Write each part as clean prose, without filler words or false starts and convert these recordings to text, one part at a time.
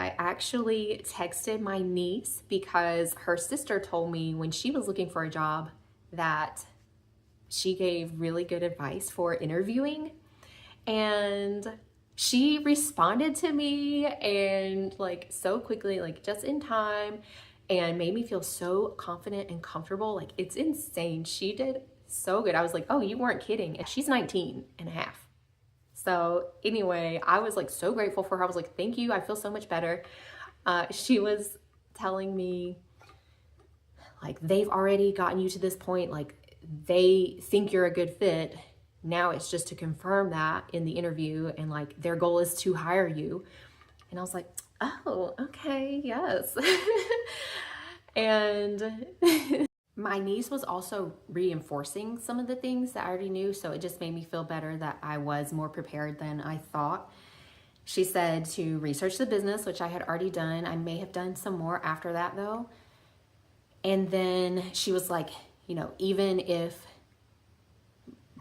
I actually texted my niece because her sister told me when she was looking for a job that she gave really good advice for interviewing, and she responded to me and like so quickly, like just in time, and made me feel so confident and comfortable. Like it's insane. She did so good. I was like, oh, you weren't kidding. And she's 19 and a half. So anyway, I was like so grateful for her. I was like, thank you. I feel so much better. She was telling me like they've already gotten you to this point. Like they think you're a good fit. Now it's just to confirm that in the interview, and like their goal is to hire you. And I was like, oh, okay, yes. And my niece was also reinforcing some of the things that I already knew, so it just made me feel better that I was more prepared than I thought. She said to research the business, which I had already done. I may have done some more after that though. And then she was like, you know, even if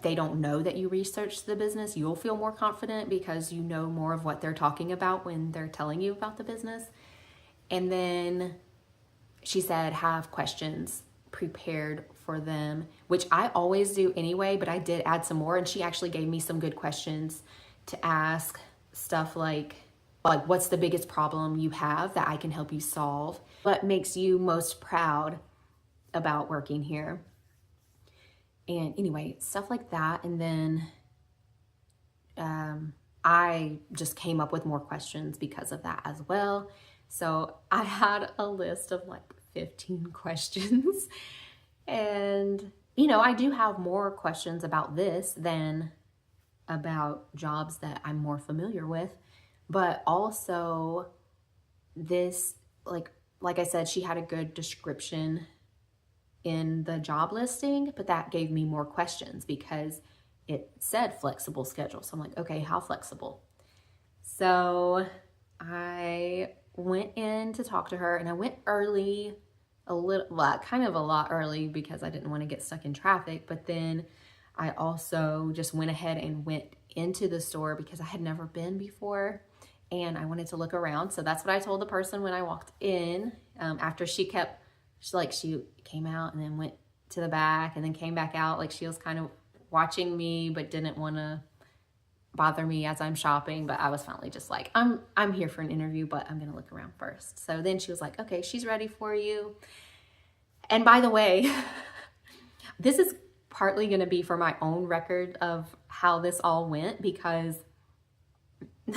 they don't know that you researched the business, you'll feel more confident because you know more of what they're talking about when they're telling you about the business. And then she said, have questions prepared for them, which I always do anyway, but I did add some more, and she actually gave me some good questions to ask. Stuff like what's the biggest problem you have that I can help you solve? What makes you most proud about working here? And anyway, stuff like that. And then I just came up with more questions because of that as well. So I had a list of like 15 questions. And, you know, I do have more questions about this than about jobs that I'm more familiar with. But also this, like I said, she had a good description in the job listing, but that gave me more questions because it said flexible schedule. So I'm like, okay, how flexible? So I went in to talk to her, and I went early, a lot early because I didn't want to get stuck in traffic. But then I also just went ahead and went into the store because I had never been before and I wanted to look around. So that's what I told the person when I walked in. After she came out and then went to the back and then came back out. Like she was kind of watching me but didn't want to bother me as I'm shopping. But I was finally just like, I'm here for an interview, but I'm gonna look around first. So then she was like, okay, she's ready for you. And by the way, this is partly gonna be for my own record of how this all went, because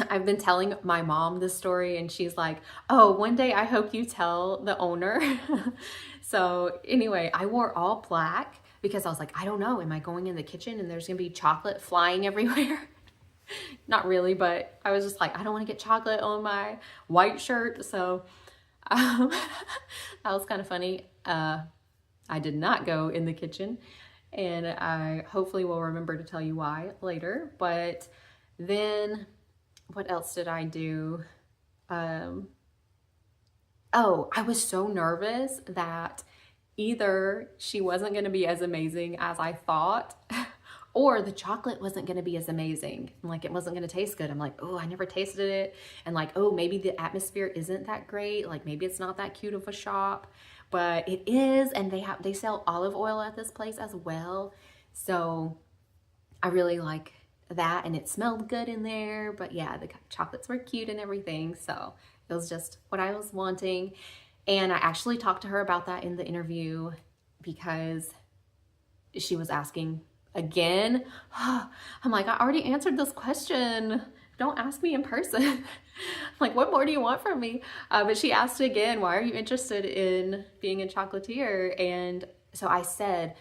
I've been telling my mom this story and she's like, oh, one day I hope you tell the owner. So anyway, I wore all black because I was like, I don't know, am I going in the kitchen and there's gonna be chocolate flying everywhere? Not really, but I was just like, I don't want to get chocolate on my white shirt. So that was kind of funny. I did not go in the kitchen, and I hopefully will remember to tell you why later. But then what else did I do? Oh, I was so nervous that either she wasn't going to be as amazing as I thought, or the chocolate wasn't going to be as amazing. Like it wasn't going to taste good. I'm like, oh, I never tasted it. And like, oh, maybe the atmosphere isn't that great. Like maybe it's not that cute of a shop, but it is. And they sell olive oil at this place as well. So I really like that, and it smelled good in there. But yeah, the chocolates were cute and everything. So it was just what I was wanting. And I actually talked to her about that in the interview because she was asking again. I'm like, I already answered this question. Don't ask me in person. Like, what more do you want from me? But she asked again, why are you interested in being a chocolatier? And so I said,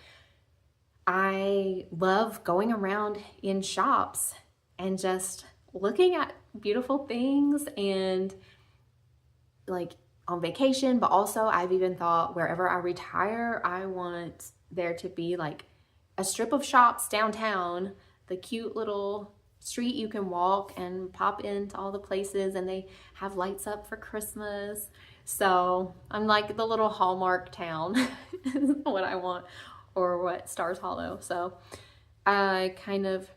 I love going around in shops and just looking at beautiful things, and like on vacation, but also I've even thought wherever I retire, I want there to be like a strip of shops downtown, the cute little street you can walk and pop into all the places, and they have lights up for Christmas. So I'm like the little Hallmark town is what I want, or what Stars Hollow. So I kind of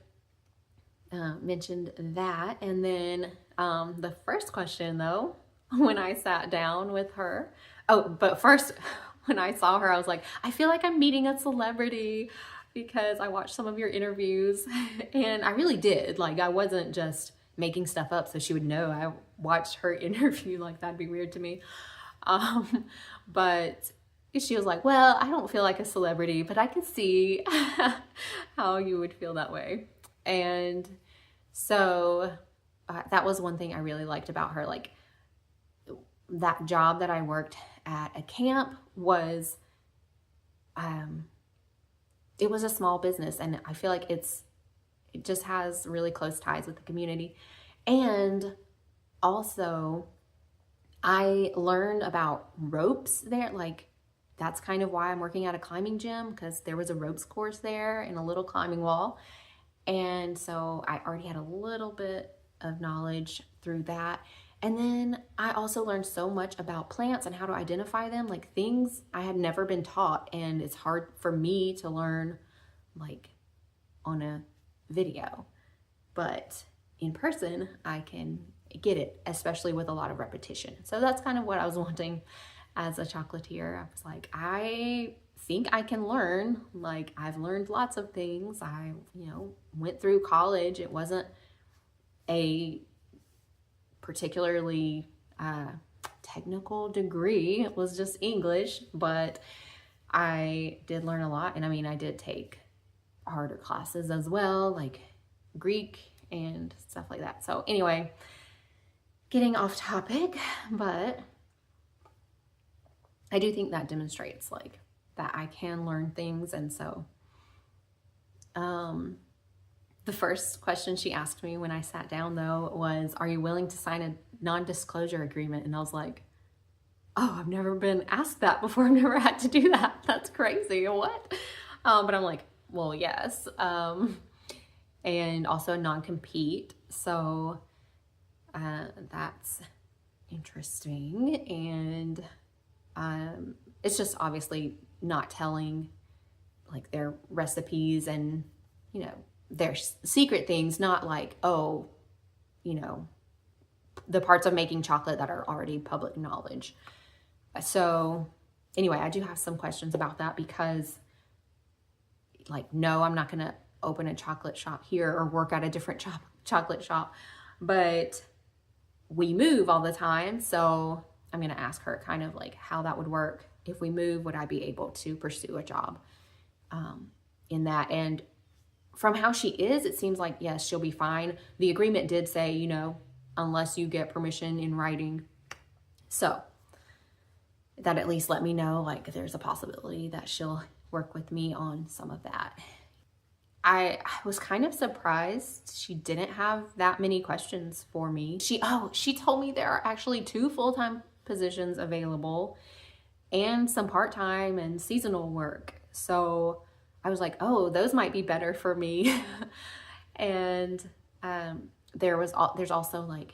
mentioned that. And then the first question though, when I sat down with her. Oh, but first, when I saw her, I was like, I feel like I'm meeting a celebrity because I watched some of your interviews and I really did. Like, I wasn't just making stuff up so she would know I watched her interview. Like, that'd be weird to me. But she was like, well, I don't feel like a celebrity, but I can see how you would feel that way. And so that was one thing I really liked about her. Like, that job that I worked at a camp was, it was a small business, and I feel like it just has really close ties with the community. And also, I learned about ropes there. Like, that's kind of why I'm working at a climbing gym, because there was a ropes course there and a little climbing wall. And so I already had a little bit of knowledge through that. And then I also learned so much about plants and how to identify them, like things I had never been taught. And it's hard for me to learn like on a video, but in person I can get it, especially with a lot of repetition. So that's kind of what I was wanting as a chocolatier. I was like, I think I can learn. Like, I've learned lots of things. I, went through college. It wasn't a particularly technical degree. It was just English, but I did learn a lot. And I mean, I did take harder classes as well, like Greek and stuff like that. So anyway, getting off topic, but I do think that demonstrates like that I can learn things. And so the first question she asked me when I sat down though was, are you willing to sign a non-disclosure agreement? And I was like, oh, I've never been asked that before. I've never had to do that. That's crazy. What? But I'm like, well, yes. And also a non-compete. So that's interesting. And it's just obviously not telling like their recipes and, their secret things, not like, oh, the parts of making chocolate that are already public knowledge. So anyway, I do have some questions about that because like, no, I'm not going to open a chocolate shop here or work at a different chocolate shop, but we move all the time. So I'm going to ask her kind of like how that would work. If we move, would I be able to pursue a job in that? And from how she is, it seems like, yes, she'll be fine. The agreement did say, unless you get permission in writing. So that at least let me know, like, there's a possibility that she'll work with me on some of that. I was kind of surprised she didn't have that many questions for me. She told me there are actually 2 full-time positions available and some part-time and seasonal work. So I was like, oh, those might be better for me. And there's also like,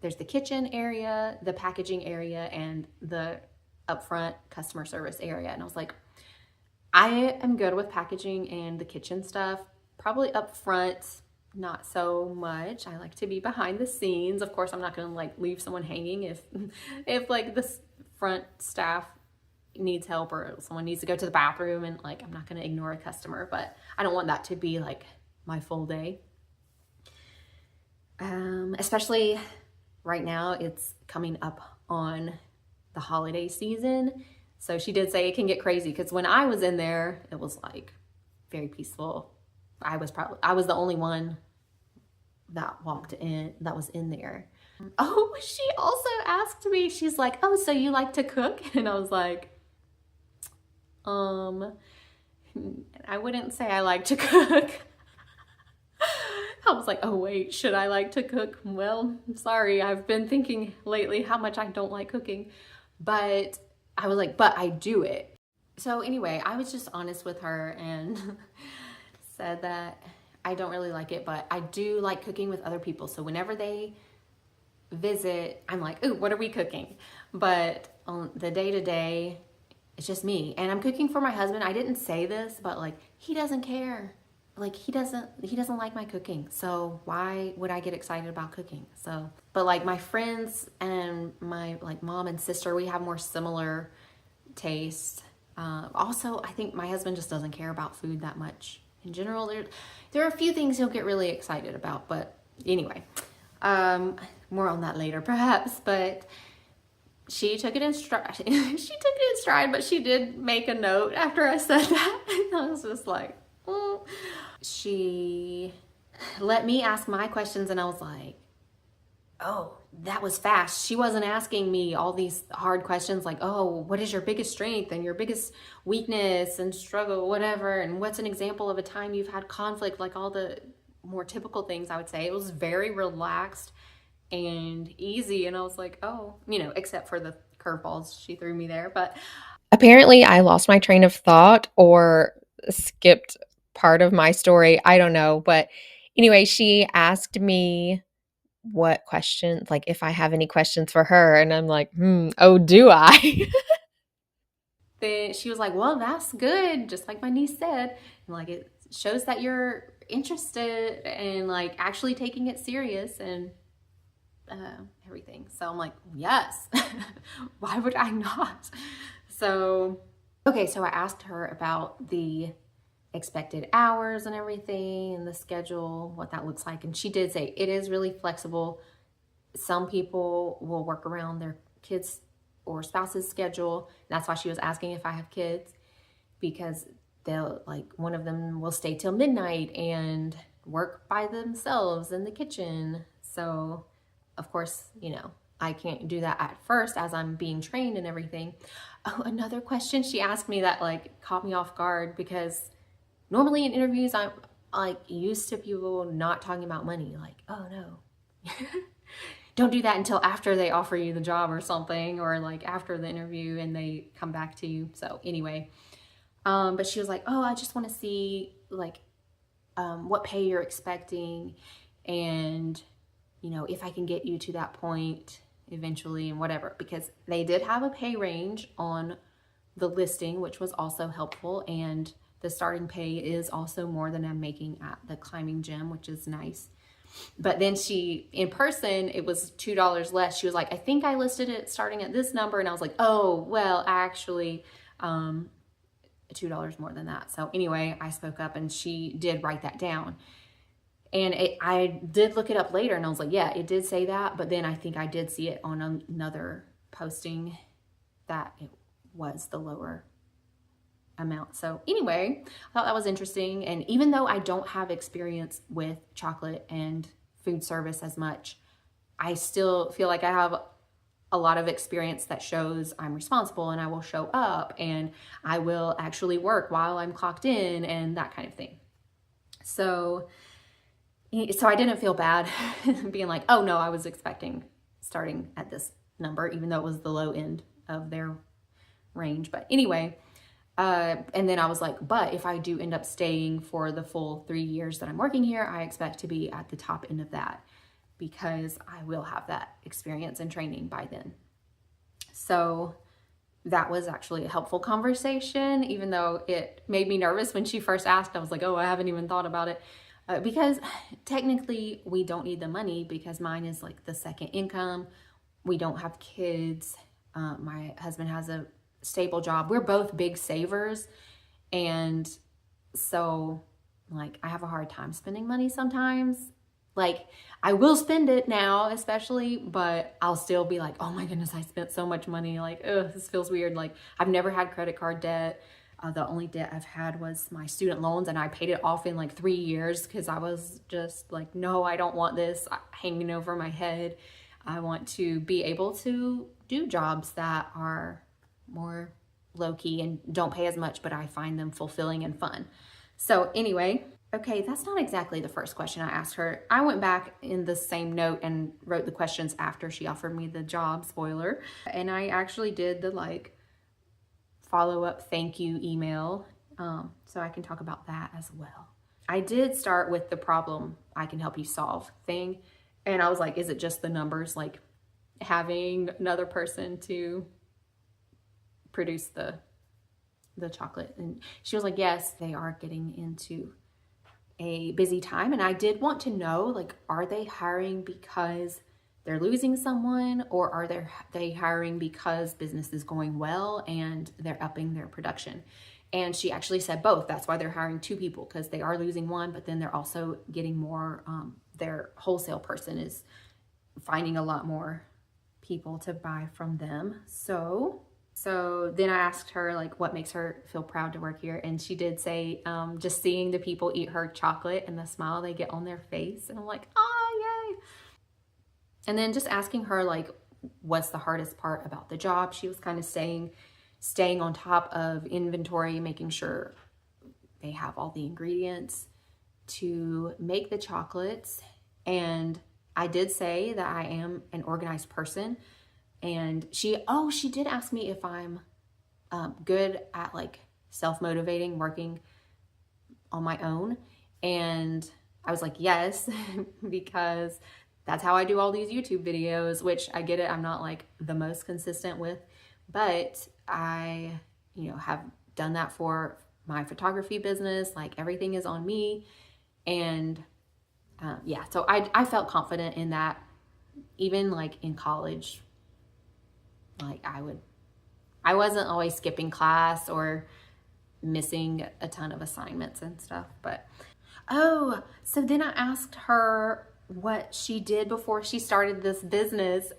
there's the kitchen area, the packaging area, and the upfront customer service area. And I was like, I am good with packaging and the kitchen stuff. Probably up front, not so much. I like to be behind the scenes. Of course, I'm not going to like leave someone hanging if like the front staff needs help or someone needs to go to the bathroom, and like, I'm not going to ignore a customer, but I don't want that to be like my full day. Especially right now, it's coming up on the holiday season. So she did say it can get crazy, because when I was in there, it was like very peaceful. I was the only one that was in there. Oh, she also asked me, she's like, oh, so you like to cook? And I was like, I wouldn't say I like to cook. I was like, oh wait, should I like to cook? Well, I'm sorry, I've been thinking lately how much I don't like cooking. But I was like, but I do it. So anyway, I was just honest with her and said that I don't really like it, but I do like cooking with other people. So whenever they visit, I'm like, ooh, what are we cooking? But on the day-to-day, it's just me. And I'm cooking for my husband. I didn't say this, but like, he doesn't care. like he doesn't like my cooking, so why would I get excited about cooking? So, but like my friends and my like mom and sister, we have more similar tastes. Also, I think my husband just doesn't care about food that much in general. There are a few things he'll get really excited about, but anyway, more on that later perhaps. But she took it in stride. She took it in stride, but she did make a note after I said that. I was just like, oh. She let me ask my questions, and I was like, oh, that was fast. She wasn't asking me all these hard questions like, oh, what is your biggest strength and your biggest weakness and struggle, whatever, and what's an example of a time you've had conflict, like all the more typical things. I would say it was very relaxed and easy, and I was like, oh, except for the curveballs she threw me there. But apparently I lost my train of thought or skipped part of my story. I don't know. But anyway, she asked me what questions, like if I have any questions for her. And I'm like, oh, do I? Then she was like, well, that's good. Just like my niece said. And like, it shows that you're interested and like actually taking it serious and everything. So I'm like, yes. Why would I not? So, okay, so I asked her about the expected hours and everything and the schedule, what that looks like. And she did say it is really flexible. Some people will work around their kids or spouse's schedule. That's why she was asking if I have kids, because they'll like one of them will stay till midnight and work by themselves in the kitchen. So of course, I can't do that at first as I'm being trained and everything. Oh, another question she asked me that like caught me off guard, because normally in interviews I'm like used to people not talking about money. Like, oh no, don't do that until after they offer you the job or something, or like after the interview and they come back to you. So anyway, but she was like, oh, I just want to see like what pay you're expecting, and if I can get you to that point eventually and whatever, because they did have a pay range on the listing, which was also helpful. And the starting pay is also more than I'm making at the climbing gym, which is nice. But then in person, it was $2 less. She was like, I think I listed it starting at this number. And I was like, oh, well, actually, $2 more than that. So anyway, I spoke up and she did write that down. And I did look it up later and I was like, yeah, it did say that. But then I think I did see it on another posting that it was the lower amount. So anyway, I thought that was interesting. And even though I don't have experience with chocolate and food service as much, I still feel like I have a lot of experience that shows I'm responsible and I will show up and I will actually work while I'm clocked in and that kind of thing. So I didn't feel bad being like, oh no, I was expecting starting at this number, even though it was the low end of their range. But anyway, and then I was like, but if I do end up staying for the full 3 years that I'm working here, I expect to be at the top end of that, because I will have that experience and training by then. So that was actually a helpful conversation, even though it made me nervous when she first asked. I was like, oh, I haven't even thought about it. Because technically we don't need the money, because mine is like the second income. We don't have kids. My husband has a stable job. We're both big savers. And so like I have a hard time spending money sometimes. Like I will spend it now, especially, but I'll still be like, oh my goodness, I spent so much money. Like, ugh, this feels weird. Like I've never had credit card debt. The only debt I've had was my student loans, and I paid it off in like 3 years because I was just like, no, I don't want this hanging over my head. I want to be able to do jobs that are more low-key and don't pay as much, but I find them fulfilling and fun. So anyway, okay, that's not exactly the first question I asked her. I went back in the same note and wrote the questions after she offered me the job, spoiler. And I actually did the like follow-up thank you email, so I can talk about that as well. I did start with the problem I can help you solve thing, and I was like, is it just the numbers, like having another person to produce the chocolate? And she was like, yes, they are getting into a busy time, and I did want to know, like, are they hiring because they're losing someone, or are they hiring because business is going well and they're upping their production? And she actually said both. That's why they're hiring 2 people, because they are losing one, but then they're also getting more, their wholesale person is finding a lot more people to buy from them. So then I asked her, like, what makes her feel proud to work here, and she did say just seeing the people eat her chocolate and the smile they get on their face, and I'm like, oh, yay. And then just asking her, like, what's the hardest part about the job. She was kind of staying on top of inventory, making sure they have all the ingredients to make the chocolates. And I did say that I am an organized person. And she did ask me if I'm good at, like, self-motivating, working on my own. And I was like, yes, because that's how I do all these YouTube videos, which I get it, I'm not like the most consistent with, but I, have done that for my photography business. Like, everything is on me. And yeah, so I felt confident in that. Even like in college, like I wasn't always skipping class or missing a ton of assignments and stuff. But so then I asked her what she did before she started this business,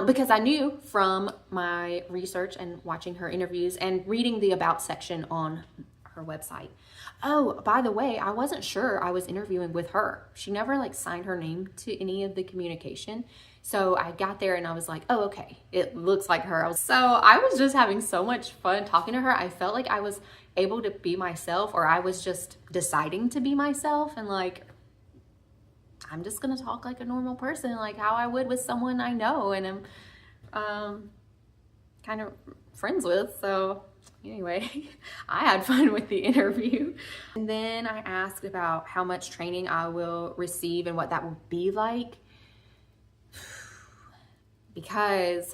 because I knew from my research and watching her interviews and reading the about section on her website. Oh, by the way, I wasn't sure I was interviewing with her. She never, like, signed her name to any of the communication. So I got there and I was like, oh, okay, it looks like her. So I was just having so much fun talking to her. I felt like I was able to be myself, or I was just deciding to be myself, and like, I'm just gonna talk like a normal person, like how I would with someone I know and am kind of friends with. So anyway, I had fun with the interview. And then I asked about how much training I will receive and what that will be like. Because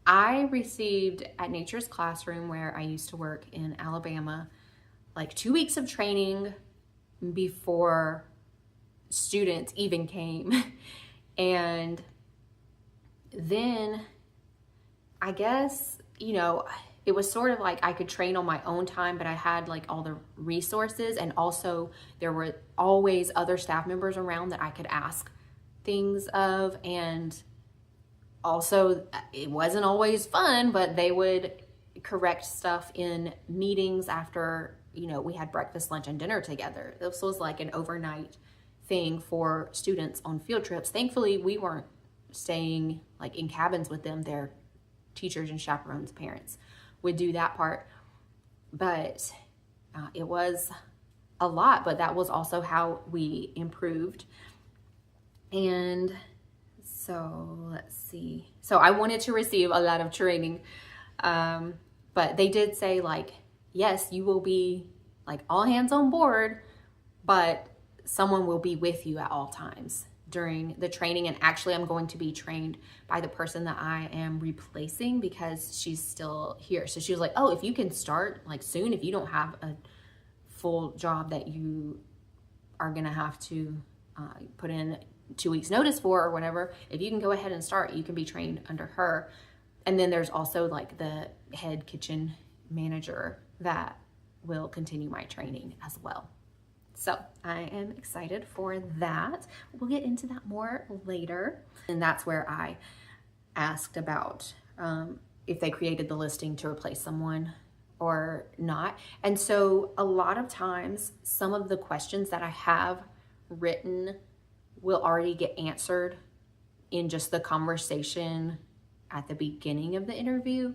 I received at Nature's Classroom, where I used to work in Alabama, like 2 weeks of training before students even came. And then I guess, it was sort of like I could train on my own time, but I had like all the resources, and also there were always other staff members around that I could ask things of. And also, it wasn't always fun, but they would correct stuff in meetings after, we had breakfast, lunch, and dinner together. This was like an overnight thing for students on field trips. Thankfully, we weren't staying like in cabins with them. Their teachers and chaperones' parents would do that part. But it was a lot, but that was also how we improved. And so let's see. So I wanted to receive a lot of training, but they did say, like, yes, you will be like all hands on board, but someone will be with you at all times during the training. And actually, I'm going to be trained by the person that I am replacing, because she's still here. So she was like, oh, if you can start like soon, if you don't have a full job that you are gonna have to put in 2 weeks notice for or whatever, if you can go ahead and start, you can be trained under her. And then there's also like the head kitchen manager that will continue my training as well. So I am excited for that. We'll get into that more later. And that's where I asked about if they created the listing to replace someone or not. And so a lot of times, some of the questions that I have written will already get answered in just the conversation at the beginning of the interview.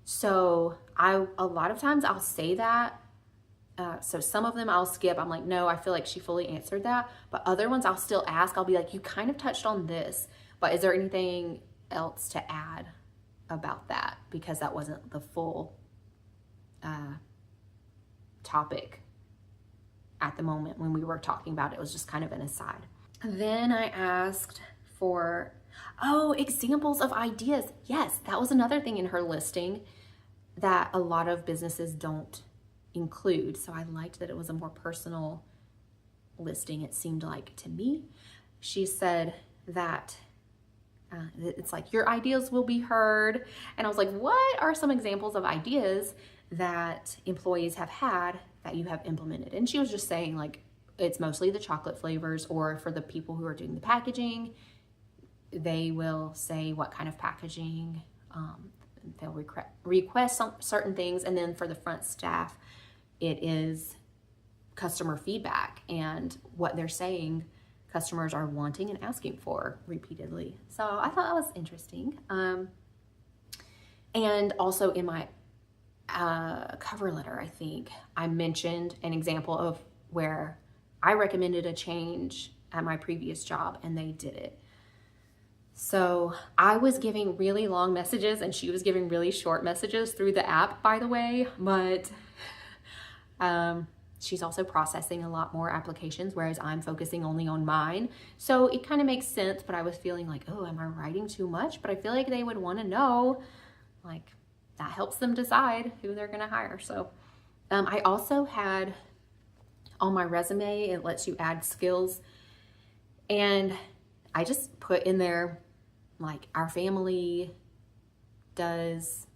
So a lot of times I'll say that. So some of them I'll skip. I'm like, no, I feel like she fully answered that. But other ones I'll still ask. I'll be like, you kind of touched on this, but is there anything else to add about that? Because that wasn't the full topic at the moment when we were talking about it. It was just kind of an aside. Then I asked for, examples of ideas. Yes, that was another thing in her listing that a lot of businesses don't include. So I liked that it was a more personal listing, it seemed like to me. She said that it's like, your ideas will be heard. And I was like, what are some examples of ideas that employees have had that you have implemented? And she was just saying, like, it's mostly the chocolate flavors, or for the people who are doing the packaging, they will say what kind of packaging, they'll request some certain things. And then for the front staff, it is customer feedback and what they're saying customers are wanting and asking for repeatedly. So I thought that was interesting. And also in my cover letter, I think I mentioned an example of where I recommended a change at my previous job and they did it. So I was giving really long messages and she was giving really short messages through the app, by the way, but she's also processing a lot more applications, whereas I'm focusing only on mine. So it kind of makes sense, but I was feeling like, oh, am I writing too much? But I feel like they would want to know, like, that helps them decide who they're going to hire. So I also had on my resume, it lets you add skills. And I just put in there, like, our family does,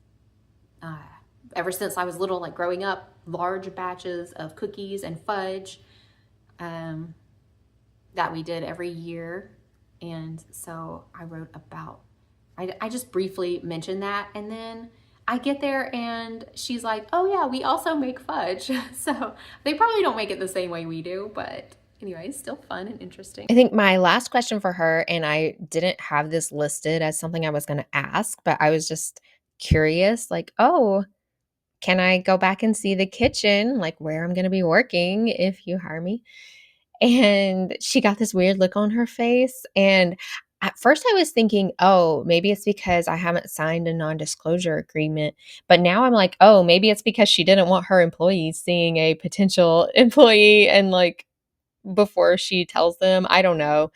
ever since I was little, like growing up, large batches of cookies and fudge that we did every year. And so I wrote about, I just briefly mentioned that. And then I get there and she's like, oh yeah, we also make fudge. So they probably don't make it the same way we do, but anyway, still fun and interesting. I think my last question for her, and I didn't have this listed as something I was going to ask, but I was just curious, like, oh, can I go back and see the kitchen, like where I'm going to be working if you hire me? And she got this weird look on her face. And at first I was thinking, oh, maybe it's because I haven't signed a non-disclosure agreement. But now I'm like, oh, maybe it's because she didn't want her employees seeing a potential employee and like before she tells them. I don't know.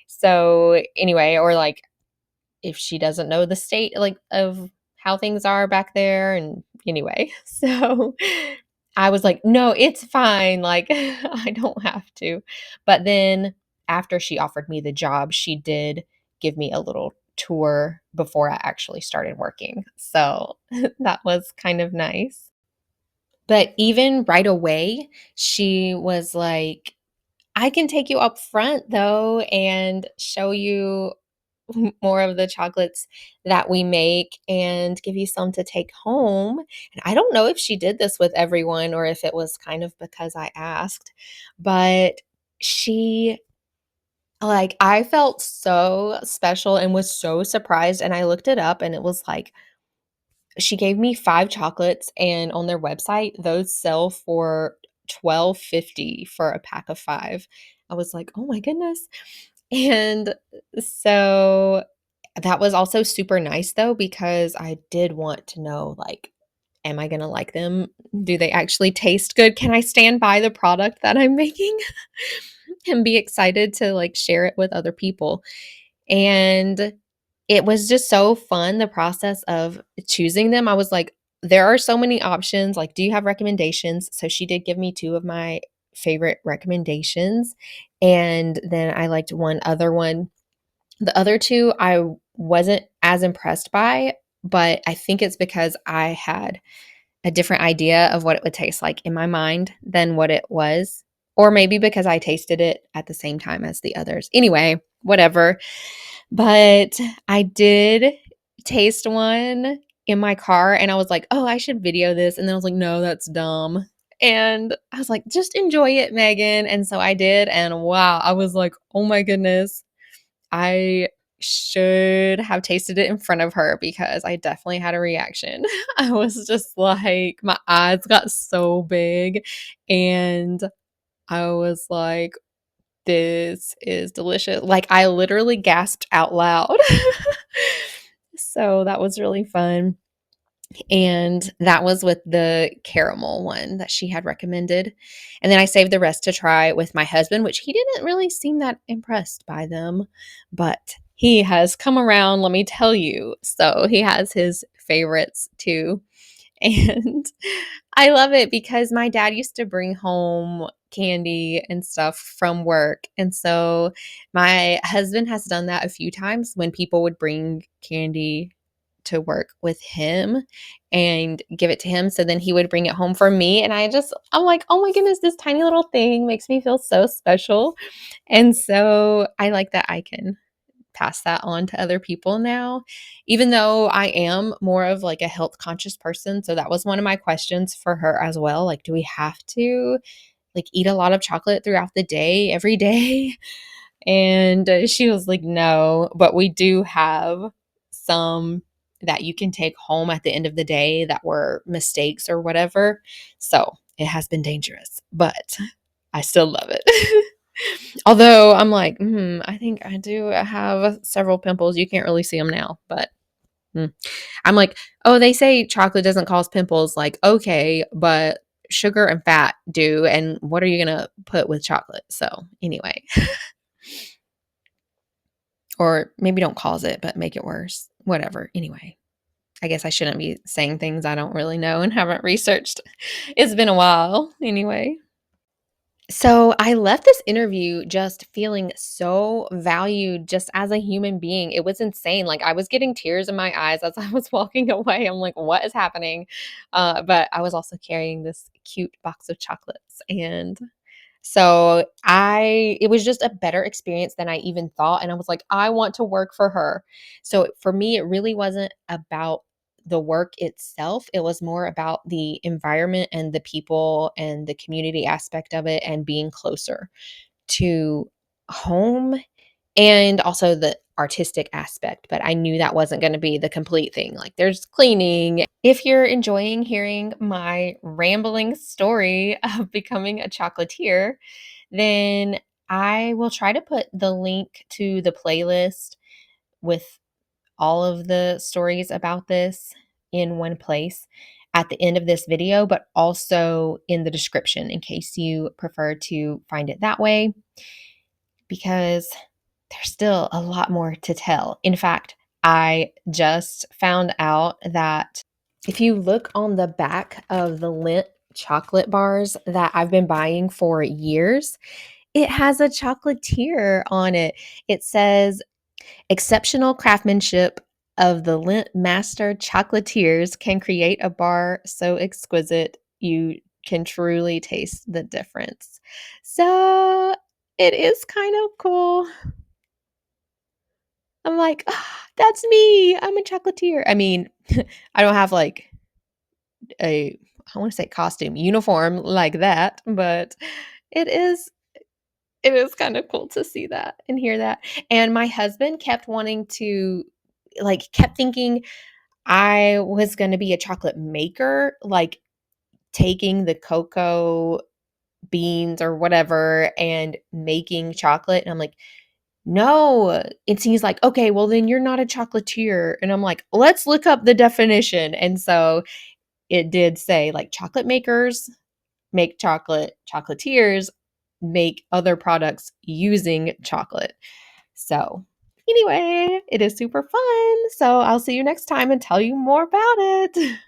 So anyway, or like if she doesn't know the state like of how things are back there and anyway. So I was like, "No, it's fine. Like I don't have to." But then after she offered me the job, she did give me a little tour before I actually started working. So that was kind of nice. But even right away, she was like, I can take you up front though and show you more of the chocolates that we make and give you some to take home. And I don't know if she did this with everyone or if it was kind of because I asked, but she like I felt so special and was so surprised and I looked it up and it was like she gave me 5 chocolates and on their website those sell for 12.50 for a pack of 5. I was like, "Oh my goodness." And so that was also super nice though because I did want to know like am I going to like them? Do they actually taste good? Can I stand by the product that I'm making and be excited to like share it with other people? And it was just so fun, the process of choosing them. I was like, there are so many options. Like, do you have recommendations? So she did give me 2 of my favorite recommendations. And then I liked one other one. The other 2 I wasn't as impressed by, but I think it's because I had a different idea of what it would taste like in my mind than what it was. Or maybe because I tasted it at the same time as the others. Anyway, whatever. But I did taste one in my car and I was like, "Oh, I should video this." And then I was like, "No, that's dumb." And I was like, "Just enjoy it, Megan." And so I did. And wow, I was like, "Oh my goodness. I should have tasted it in front of her because I definitely had a reaction." I was just like, my eyes got so big and I was like, this is delicious. Like, I literally gasped out loud. So that was really fun. And that was with the caramel one that she had recommended. And then I saved the rest to try with my husband, which he didn't really seem that impressed by them, but he has come around, let me tell you. So he has his favorites too. And I love it because my dad used to bring home candy and stuff from work. And so my husband has done that a few times when people would bring candy to work with him and give it to him. So then he would bring it home for me. And I'm like, oh my goodness, this tiny little thing makes me feel so special. And so I like that I can pass that on to other people now, even though I am more of like a health conscious person. So that was one of my questions for her as well. Like, do we have to like eat a lot of chocolate throughout the day, every day? And she was like, no, but we do have some that you can take home at the end of the day that were mistakes or whatever. So it has been dangerous, but I still love it. Although I'm like, I think I do have several pimples. You can't really see them now, but I'm like, oh, they say chocolate doesn't cause pimples. Like, okay, but sugar and fat do. And what are you going to put with chocolate? So, anyway, or maybe don't cause it, but make it worse. Whatever. Anyway, I guess I shouldn't be saying things I don't really know and haven't researched. It's been a while. Anyway. So I left this interview just feeling so valued just as a human being. It was insane. Like I was getting tears in my eyes as I was walking away. I'm like, what is happening? But I was also carrying this cute box of chocolates. And so it was just a better experience than I even thought. And I was like, I want to work for her. So for me, it really wasn't about the work itself. It was more about the environment and the people and the community aspect of it and being closer to home and also the artistic aspect. But I knew that wasn't going to be the complete thing. Like there's cleaning. If you're enjoying hearing my rambling story of becoming a chocolatier, then I will try to put the link to the playlist with all of the stories about this in one place at the end of this video, but also in the description in case you prefer to find it that way, because there's still a lot more to tell. In fact, I just found out that if you look on the back of the Lindt chocolate bars that I've been buying for years, it has a chocolatier on it. It says exceptional craftsmanship of the Lindt master chocolatiers can create a bar so exquisite you can truly taste the difference. So it is kind of cool. I'm like, that's me. I'm a chocolatier. I mean, I don't have like I want to say costume uniform like that, but it is it is kind of cool to see that and hear that. And my husband kept wanting to kept thinking I was going to be a chocolate maker, like taking the cocoa beans or whatever and making chocolate. And I'm like, no. And he's like, okay, well, then you're not a chocolatier. And I'm like, let's look up the definition. And so it did say like chocolate makers make chocolate, chocolatiers make other products using chocolate. So, anyway, it is super fun. So, I'll see you next time and tell you more about it.